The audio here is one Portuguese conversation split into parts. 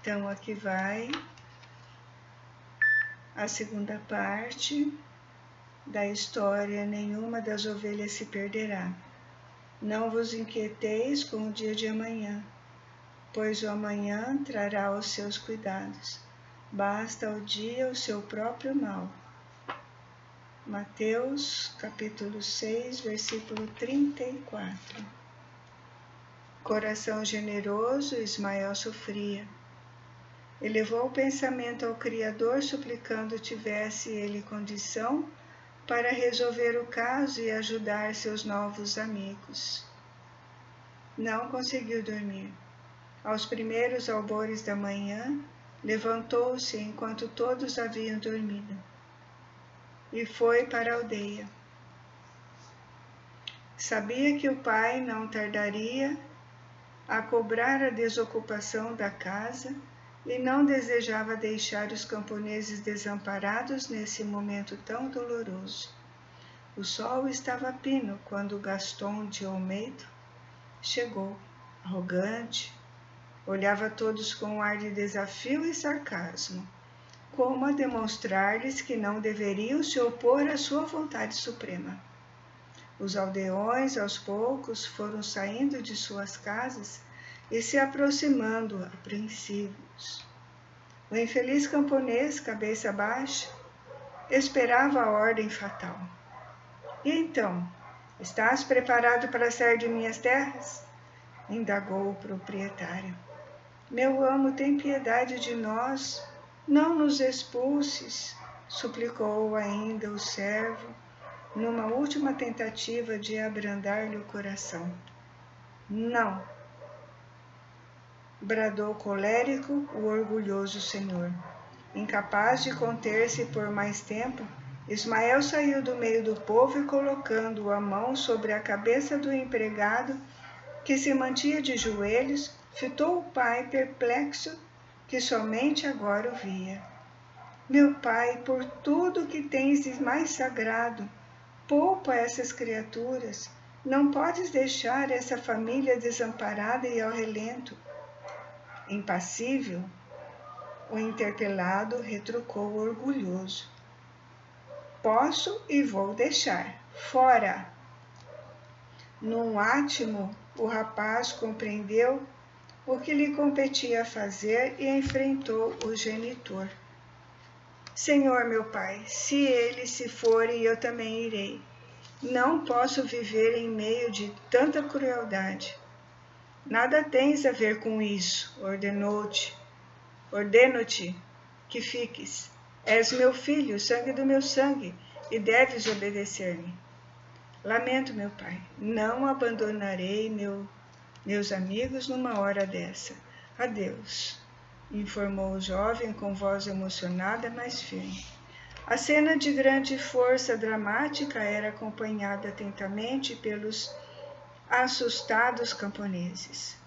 Então, aqui vai a segunda parte da história. Nenhuma das ovelhas se perderá. Não vos inquieteis com o dia de amanhã, pois o amanhã trará os seus cuidados. Basta ao dia o seu próprio mal. Mateus, capítulo 6, versículo 34. Coração generoso, Ismael sofria. Elevou o pensamento ao Criador, suplicando tivesse ele condição para resolver o caso e ajudar seus novos amigos. Não conseguiu dormir. Aos primeiros albores da manhã, levantou-se enquanto todos haviam dormido e foi para a aldeia. Sabia que o pai não tardaria a cobrar a desocupação da casa e não desejava deixar os camponeses desamparados nesse momento tão doloroso. O sol estava a pino quando Gaston de Olmedo chegou, arrogante, olhava todos com um ar de desafio e sarcasmo, como a demonstrar-lhes que não deveriam se opor à sua vontade suprema. Os aldeões, aos poucos, foram saindo de suas casas e se aproximando, apreensivos. O infeliz camponês, cabeça baixa, esperava a ordem fatal. E então, estás preparado para sair de minhas terras? Indagou o proprietário. Meu amo, tem piedade de nós, não nos expulses, suplicou ainda o servo, numa última tentativa de abrandar-lhe o coração. Não, bradou colérico o orgulhoso senhor. Incapaz de conter-se por mais tempo, Ismael saiu do meio do povo e, colocando a mão sobre a cabeça do empregado, que se mantinha de joelhos, fitou o pai perplexo, que somente agora o via. Meu pai, por tudo que tens de mais sagrado, poupa essas criaturas. Não podes deixar essa família desamparada e ao relento. Impassível, o interpelado retrucou orgulhoso. Posso e vou deixar. Fora! Num átimo, o rapaz compreendeu o que lhe competia fazer e enfrentou o genitor. Senhor meu pai, se eles se forem, eu também irei. Não posso viver em meio de tanta crueldade. Nada tens a ver com isso, ordeno-te que fiques. És meu filho, sangue do meu sangue, e deves obedecer-me. Lamento, meu pai, não abandonarei meus amigos numa hora dessa. Adeus, informou o jovem com voz emocionada, mas firme. A cena de grande força dramática era acompanhada atentamente pelos assustados camponeses.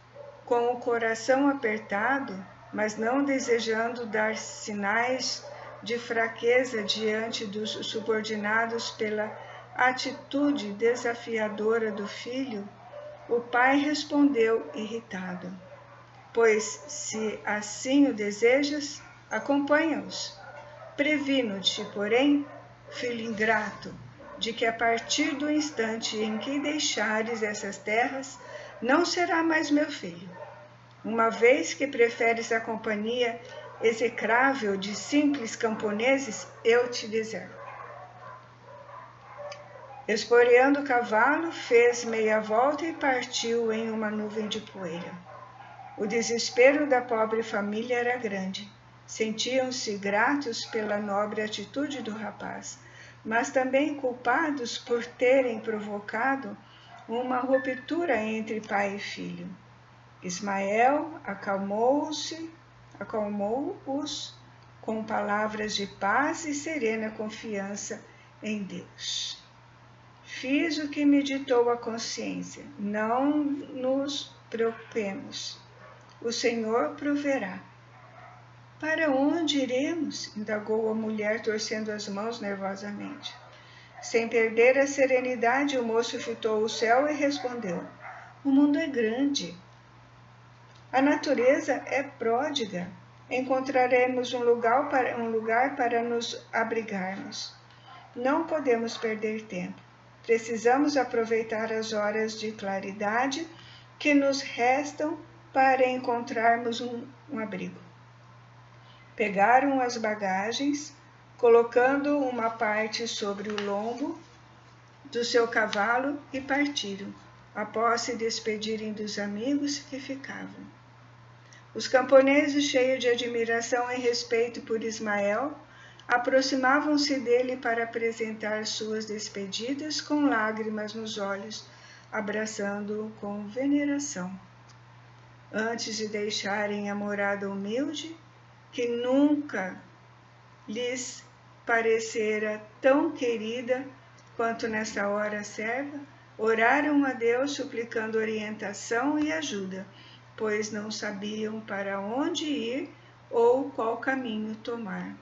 Com o coração apertado, mas não desejando dar sinais de fraqueza diante dos subordinados pela atitude desafiadora do filho, o pai respondeu irritado: Pois, se assim o desejas, acompanha-os. Previno-te, porém, filho ingrato, de que a partir do instante em que deixares essas terras, não será mais meu filho. Uma vez que preferes a companhia execrável de simples camponeses, eu te deserto. Esporeando o cavalo, fez meia volta e partiu em uma nuvem de poeira. O desespero da pobre família era grande. Sentiam-se gratos pela nobre atitude do rapaz, mas também culpados por terem provocado uma ruptura entre pai e filho. Ismael acalmou-os com palavras de paz e serena confiança em Deus. Fiz o que me ditou a consciência, não nos preocupemos. O Senhor proverá. Para onde iremos? Indagou a mulher, torcendo as mãos nervosamente. Sem perder a serenidade, o moço fitou o céu e respondeu: O mundo é grande. A natureza é pródiga. encontraremos um lugar para nos abrigarmos. Não podemos perder tempo. Precisamos aproveitar as horas de claridade que nos restam para encontrarmos um abrigo. Pegaram as bagagens, colocando uma parte sobre o lombo do seu cavalo e partiram, após se despedirem dos amigos que ficavam. Os camponeses, cheios de admiração e respeito por Ismael, aproximavam-se dele para apresentar suas despedidas com lágrimas nos olhos, abraçando-o com veneração. Antes de deixarem a morada humilde, que nunca lhes parecera tão querida quanto nessa hora serva, oraram a Deus suplicando orientação e ajuda, pois não sabiam para onde ir ou qual caminho tomar.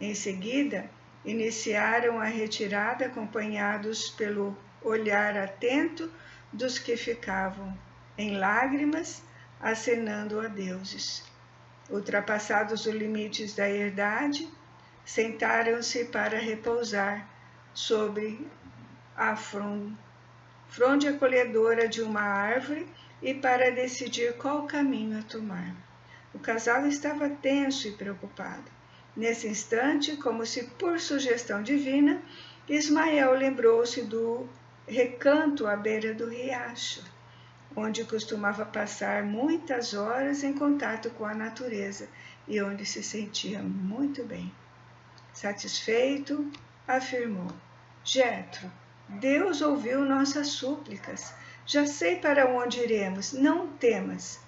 Em seguida, iniciaram a retirada acompanhados pelo olhar atento dos que ficavam, em lágrimas, acenando a deuses. Ultrapassados os limites da herdade, sentaram-se para repousar sobre a fronde acolhedora de uma árvore e para decidir qual caminho a tomar. O casal estava tenso e preocupado. Nesse instante, como se por sugestão divina, Ismael lembrou-se do recanto à beira do riacho, onde costumava passar muitas horas em contato com a natureza e onde se sentia muito bem. Satisfeito, afirmou: Jetro, Deus ouviu nossas súplicas. Já sei para onde iremos, não temas.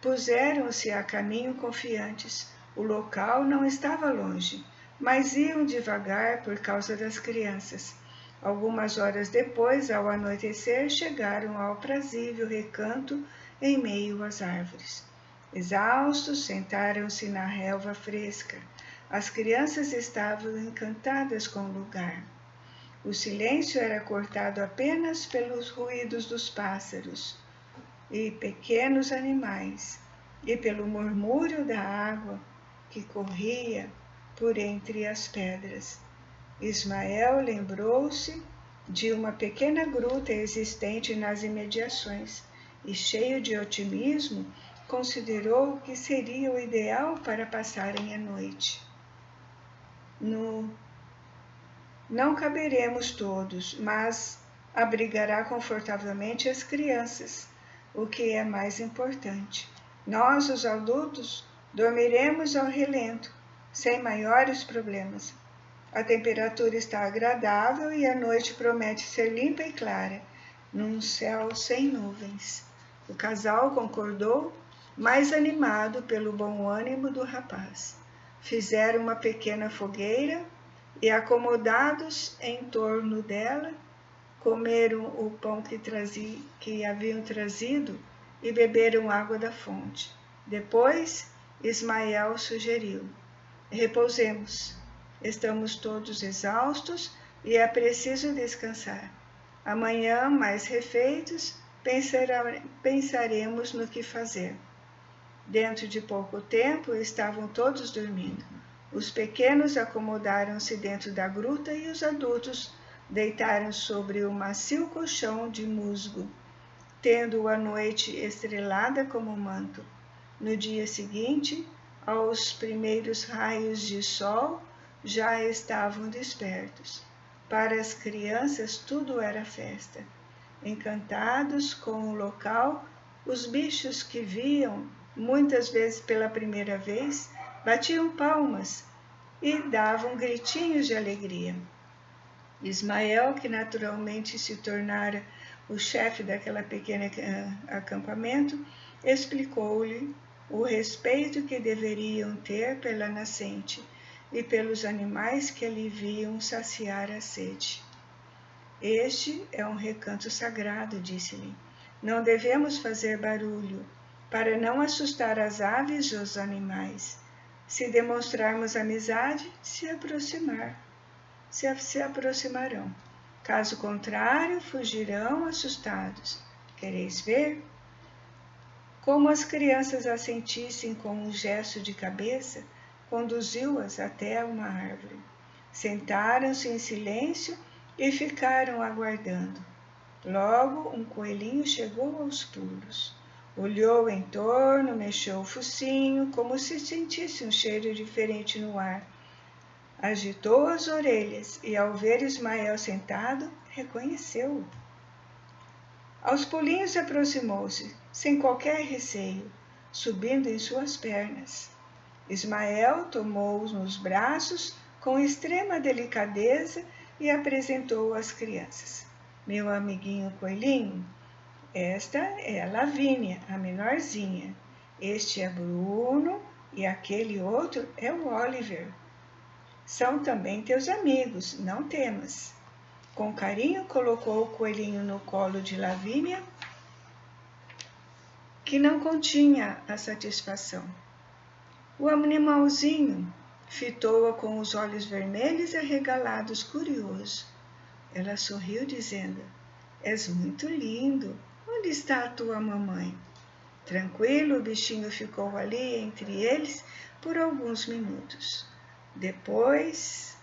Puseram-se a caminho confiantes. O local não estava longe, mas iam devagar por causa das crianças. Algumas horas depois, ao anoitecer, chegaram ao aprazível recanto em meio às árvores. Exaustos, sentaram-se na relva fresca. As crianças estavam encantadas com o lugar. O silêncio era cortado apenas pelos ruídos dos pássaros e pequenos animais, e pelo murmúrio da água que corria por entre as pedras. Ismael lembrou-se de uma pequena gruta existente nas imediações e, cheio de otimismo, considerou que seria o ideal para passarem a noite. Não caberemos todos, mas abrigará confortavelmente as crianças, o que é mais importante. Nós, os adultos, dormiremos ao relento, sem maiores problemas. A temperatura está agradável e a noite promete ser limpa e clara, num céu sem nuvens. O casal concordou, mais animado pelo bom ânimo do rapaz. Fizeram uma pequena fogueira e, acomodados em torno dela, comeram o pão que haviam trazido e beberam água da fonte. Depois, Ismael sugeriu: repousemos. Estamos todos exaustos e é preciso descansar. Amanhã, mais refeitos, pensaremos no que fazer. Dentro de pouco tempo, estavam todos dormindo. Os pequenos acomodaram-se dentro da gruta e os adultos deitaram sobre o macio colchão de musgo, tendo a noite estrelada como manto. No dia seguinte, aos primeiros raios de sol, já estavam despertos. Para as crianças tudo era festa. Encantados com o local, os bichos que viam, muitas vezes pela primeira vez, batiam palmas e davam gritinhos de alegria. Ismael, que naturalmente se tornara o chefe daquela pequena acampamento, explicou-lhe o respeito que deveriam ter pela nascente e pelos animais que ali viam saciar a sede. Este é um recanto sagrado, disse-lhe. Não devemos fazer barulho, para não assustar as aves e os animais. Se demonstrarmos amizade, se aproximarão. Caso contrário, fugirão assustados. Quereis ver? Como as crianças assentissem com um gesto de cabeça, conduziu-as até uma árvore. Sentaram-se em silêncio e ficaram aguardando. Logo, um coelhinho chegou aos pulos. Olhou em torno, mexeu o focinho, como se sentisse um cheiro diferente no ar. Agitou as orelhas e, ao ver Ismael sentado, reconheceu-o. Aos pulinhos aproximou-se, sem qualquer receio, subindo em suas pernas. Ismael tomou-o nos braços com extrema delicadeza e apresentou-o às crianças. Meu amiguinho coelhinho, esta é a Lavínia, a menorzinha. Este é Bruno e aquele outro é o Oliver. São também teus amigos, não temas. Com carinho colocou o coelhinho no colo de Lavínia, que não continha a satisfação. O animalzinho fitou-a com os olhos vermelhos e arregalados, curioso. Ela sorriu, dizendo: És muito lindo. Onde está a tua mamãe? Tranquilo, o bichinho ficou ali entre eles por alguns minutos. Depois,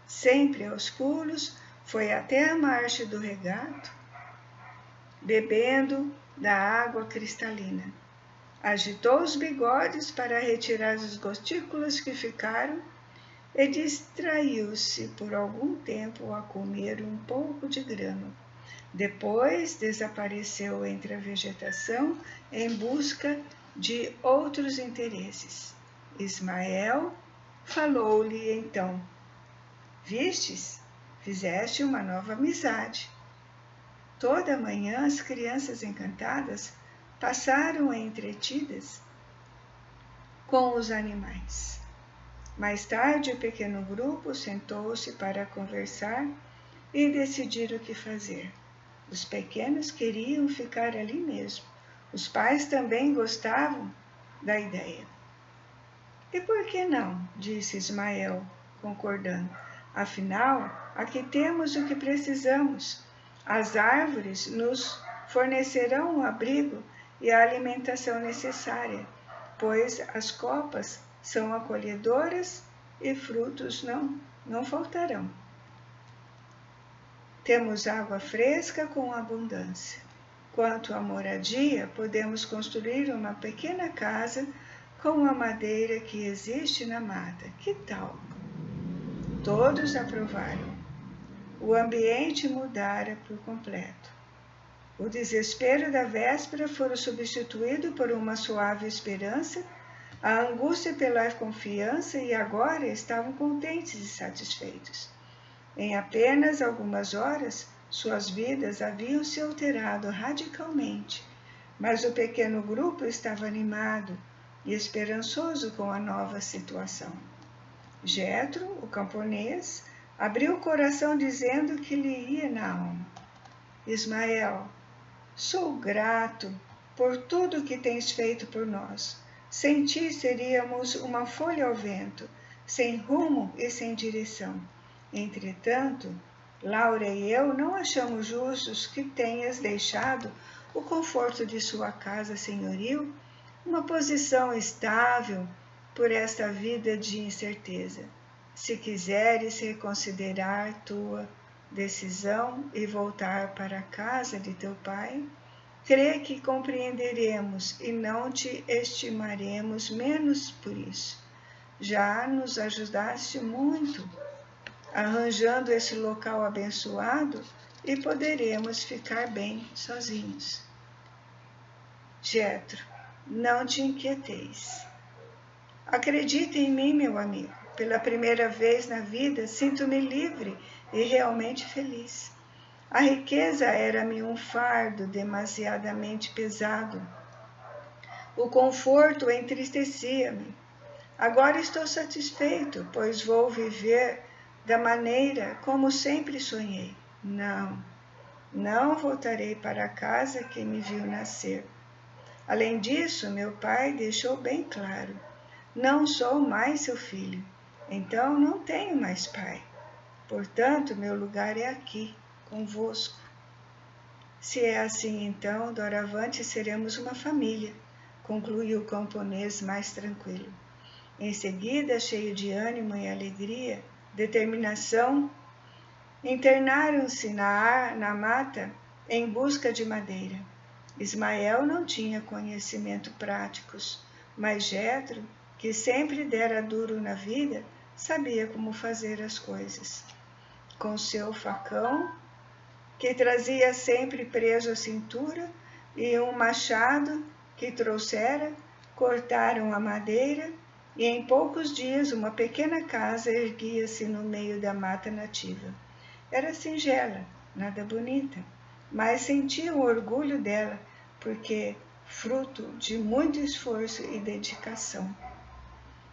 sempre aos pulos, foi até a margem do regato, bebendo da água cristalina. Agitou os bigodes para retirar as gotículas que ficaram e distraiu-se por algum tempo a comer um pouco de grama. Depois desapareceu entre a vegetação em busca de outros interesses. Ismael falou-lhe então: Vistes? Fizeste uma nova amizade. Toda manhã as crianças encantadas passaram entretidas com os animais. Mais tarde, o pequeno grupo sentou-se para conversar e decidir o que fazer. Os pequenos queriam ficar ali mesmo. Os pais também gostavam da ideia. E por que não? Disse Ismael, concordando. Afinal, aqui temos o que precisamos. As árvores nos fornecerão o abrigo e a alimentação necessária, pois as copas são acolhedoras e frutos não faltarão. Temos água fresca com abundância. Quanto à moradia, podemos construir uma pequena casa com a madeira que existe na mata. Que tal? Todos aprovaram. O ambiente mudara por completo. O desespero da véspera fora substituído por uma suave esperança, a angústia pela confiança, e agora estavam contentes e satisfeitos. Em apenas algumas horas, suas vidas haviam se alterado radicalmente, mas o pequeno grupo estava animado e esperançoso com a nova situação. Jetro, o camponês, abriu o coração dizendo que lhe ia na alma. Ismael, sou grato por tudo que tens feito por nós. Sem ti seríamos uma folha ao vento, sem rumo e sem direção. Entretanto, Laura e eu não achamos justos que tenhas deixado o conforto de sua casa senhoril, uma posição estável, por esta vida de incerteza. Se quiseres reconsiderar tua decisão e voltar para a casa de teu pai, crê que compreenderemos e não te estimaremos menos por isso. Já nos ajudaste muito, arranjando esse local abençoado, e poderemos ficar bem sozinhos. Jetro, não te inquieteis. Acredite em mim, meu amigo. Pela primeira vez na vida, sinto-me livre e realmente feliz. A riqueza era-me um fardo demasiadamente pesado. O conforto entristecia-me. Agora estou satisfeito, pois vou viver da maneira como sempre sonhei. Não voltarei para a casa que me viu nascer. Além disso, meu pai deixou bem claro: não sou mais seu filho, então não tenho mais pai. Portanto, meu lugar é aqui, convosco. Se é assim, então, doravante seremos uma família, concluiu o camponês mais tranquilo. Em seguida, cheio de ânimo e alegria, determinação, internaram-se na mata em busca de madeira. Ismael não tinha conhecimento práticos, mas Jetro, que sempre dera duro na vida, sabia como fazer as coisas. Com seu facão, que trazia sempre preso à cintura, e um machado que trouxera, cortaram a madeira e em poucos dias uma pequena casa erguia-se no meio da mata nativa. Era singela, nada bonita, mas sentiam orgulho dela, porque fruto de muito esforço e dedicação.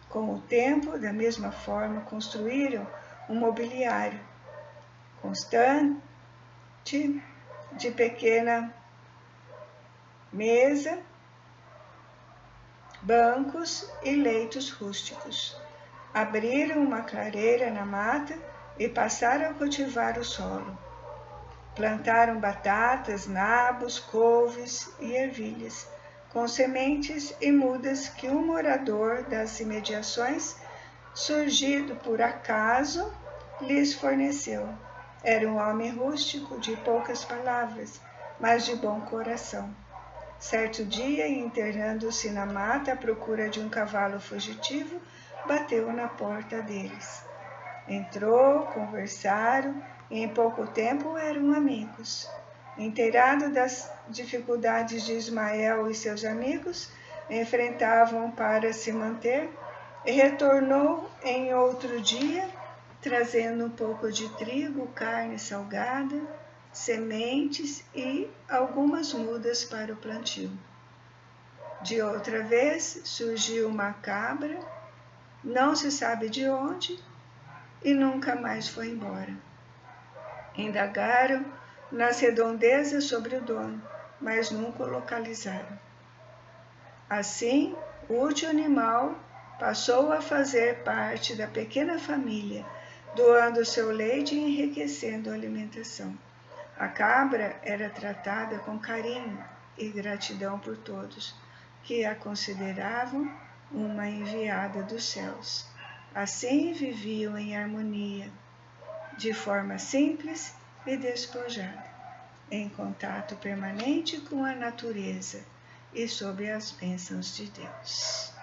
Com o tempo, da mesma forma, construíram um mobiliário constante de pequena mesa, bancos e leitos rústicos. Abriram uma clareira na mata e passaram a cultivar o solo. Plantaram batatas, nabos, couves e ervilhas, com sementes e mudas que um morador das imediações, surgido por acaso, lhes forneceu. Era um homem rústico, de poucas palavras, mas de bom coração. Certo dia, internando-se na mata à procura de um cavalo fugitivo, bateu na porta deles. Entrou, conversaram e em pouco tempo eram amigos. Inteirado das dificuldades de Ismael e seus amigos enfrentavam para se manter, e retornou em outro dia, trazendo um pouco de trigo, carne salgada, sementes e algumas mudas para o plantio. De outra vez surgiu uma cabra, não se sabe de onde, e nunca mais foi embora. Indagaram nas redondezas sobre o dono, mas nunca o localizaram. Assim, o útil animal passou a fazer parte da pequena família, doando seu leite e enriquecendo a alimentação. A cabra era tratada com carinho e gratidão por todos, que a consideravam uma enviada dos céus. Assim viviam em harmonia, de forma simples e despojada, em contato permanente com a natureza e sob as bênçãos de Deus.